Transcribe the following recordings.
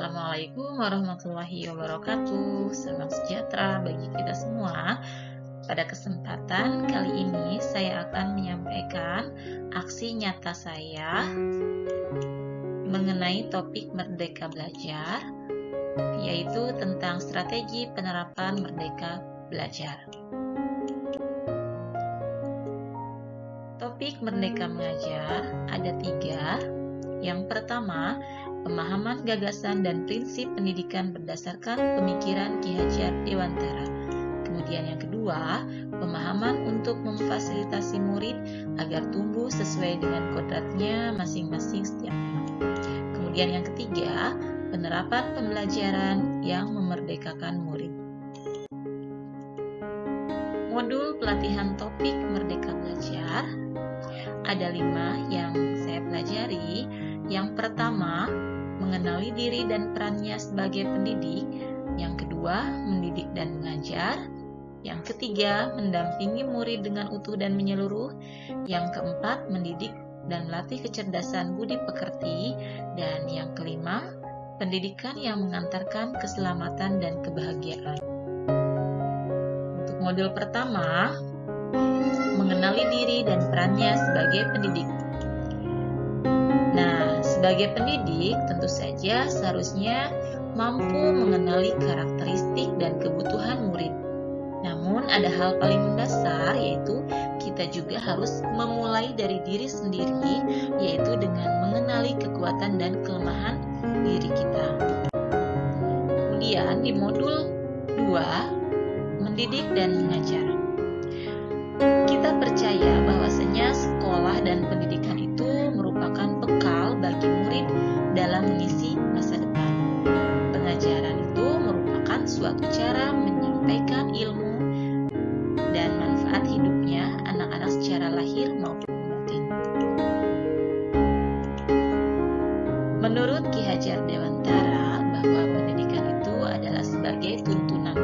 Assalamualaikum warahmatullahi wabarakatuh. Salam sejahtera bagi kita semua. Pada kesempatan kali ini saya akan menyampaikan aksi nyata saya mengenai topik Merdeka Belajar, yaitu tentang strategi penerapan Merdeka Belajar. Topik Merdeka Mengajar ada 3. Yang pertama, pemahaman gagasan dan prinsip pendidikan berdasarkan pemikiran Ki Hajar Dewantara. Kemudian yang kedua, pemahaman untuk memfasilitasi murid agar tumbuh sesuai dengan kodratnya masing-masing setiap anak. Kemudian yang ketiga, penerapan pembelajaran yang memerdekakan murid. Modul pelatihan topik Merdeka Belajar ada 5 yang saya pelajari. Yang pertama, mengenali diri dan perannya sebagai pendidik. Yang kedua, mendidik dan mengajar. Yang ketiga, mendampingi murid dengan utuh dan menyeluruh. Yang keempat, mendidik dan melatih kecerdasan budi pekerti. Dan yang kelima, pendidikan yang mengantarkan keselamatan dan kebahagiaan. Untuk modul pertama, mengenali diri dan perannya sebagai pendidik. Nah, sebagai pendidik tentu saja seharusnya mampu mengenali karakteristik dan kebutuhan murid. Namun ada hal paling mendasar, yaitu kita juga harus memulai dari diri sendiri, yaitu dengan mengenali kekuatan dan kelemahan diri kita. Kemudian di modul 2, mendidik dan mengajar. Kita percaya bahwasanya sekolah dan pendidikan itu merupakan bekal bagi murid dalam mengisi masa depan. Pengajaran itu merupakan suatu cara menyampaikan ilmu dan manfaat hidupnya anak-anak secara lahir maupun batin. Menurut Ki Hajar Dewantara bahwa pendidikan itu adalah sebagai tuntunan.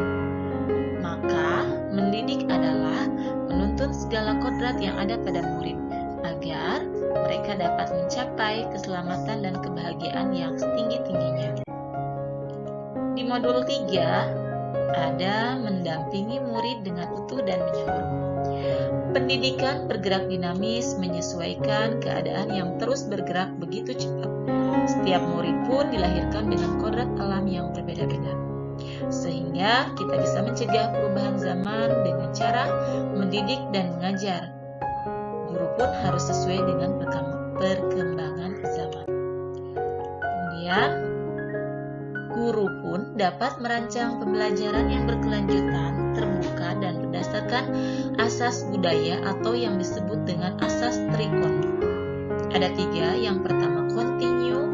Maka mendidik adalah menuntun segala kodrat yang ada pada murid agar mereka dapat mencapai keselamatan dan kebahagiaan yang setinggi-tingginya. Di modul 3 ada mendampingi murid dengan utuh dan menyeluruh. Pendidikan bergerak dinamis menyesuaikan keadaan yang terus bergerak begitu cepat. Setiap murid pun dilahirkan dengan kodrat alam yang berbeda-beda. Sehingga kita bisa mencegah perubahan zaman dengan cara mendidik dan mengajar. Guru pun harus sesuai dengan perkembangan zaman. Kemudian, guru pun dapat merancang pembelajaran yang berkelanjutan, terbuka, dan berdasarkan asas budaya atau yang disebut dengan asas trikon. Ada 3, yang pertama kontinu,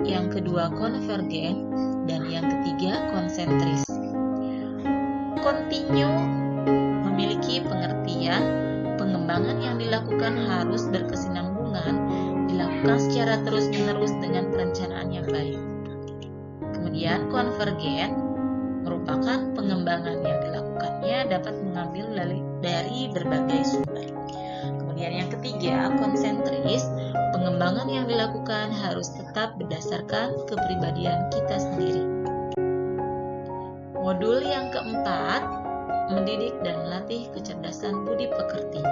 yang kedua konvergen, dan yang ketiga konsentris. Kontinu memiliki pengertian pengembangan yang dilakukan harus berkesinambungan, dilakukan secara terus-menerus dengan perencanaan yang baik. Kemudian konvergen merupakan pengembangan yang dilakukannya dapat mengambil dari berbagai sumber. Kemudian yang ketiga, konsentris, pengembangan yang dilakukan harus tetap berdasarkan kepribadian kita sendiri. Modul yang keempat, mendidik dan melatih kecerdasan budi pekerti.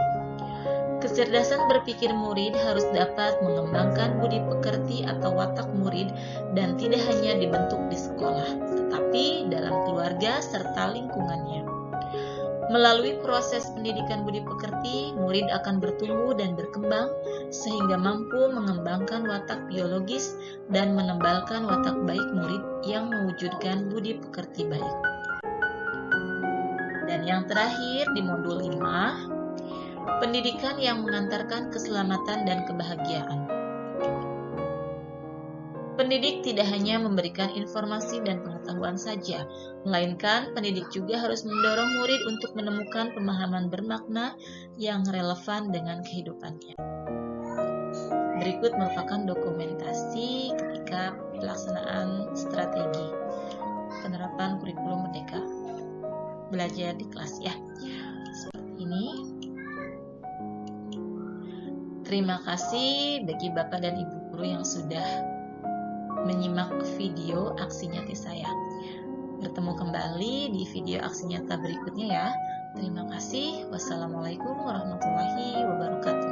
Kecerdasan berpikir murid harus dapat mengembangkan budi pekerti atau watak murid dan tidak hanya dibentuk di sekolah, tetapi dalam keluarga serta lingkungannya. Melalui proses pendidikan budi pekerti, murid akan bertumbuh dan berkembang sehingga mampu mengembangkan watak biologis dan menebalkan watak baik murid yang mewujudkan budi pekerti baik. Dan yang terakhir di modul 5, pendidikan yang mengantarkan keselamatan dan kebahagiaan. Pendidik tidak hanya memberikan informasi dan pengetahuan saja, melainkan pendidik juga harus mendorong murid untuk menemukan pemahaman bermakna yang relevan dengan kehidupannya. Berikut merupakan dokumentasi ketika pelaksanaan strategi penerapan kurikulum Merdeka Belajar di kelas ya. Seperti ini. Terima kasih bagi Bapak dan Ibu guru yang sudah menyimak video aksi nyata saya. Bertemu kembali di video aksi nyata berikutnya ya. Terima kasih. Wassalamualaikum warahmatullahi wabarakatuh.